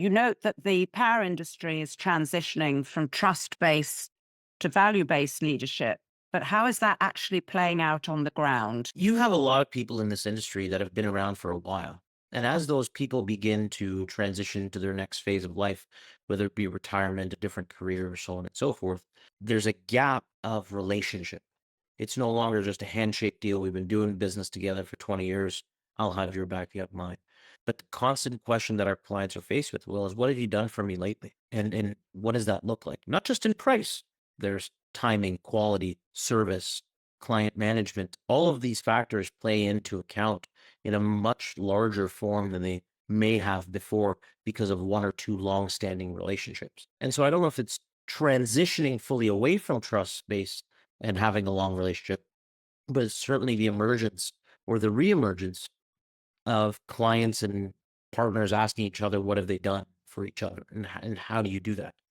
You note that the power industry is transitioning from trust-based to value-based leadership, but how is that actually playing out on the ground? You have a lot of people in this industry that have been around for a while. And as those people begin to transition to their next phase of life, whether it be retirement, a different career, so on and so forth, there's a gap of relationship. It's no longer just a handshake deal. We've been doing business together for 20 years. I'll have your back, you have mine. But the constant question that our clients are faced with, well, is what have you done for me lately? And what does that look like? Not just in price. There's timing, quality, service, client management. All of these factors play into account in a much larger form than they may have before because of one or two long-standing relationships. And so I don't know if it's transitioning fully away from trust based and having a long relationship, but it's certainly the emergence or the re-emergence of clients and partners asking each other, what have they done for each other? And how do you do that?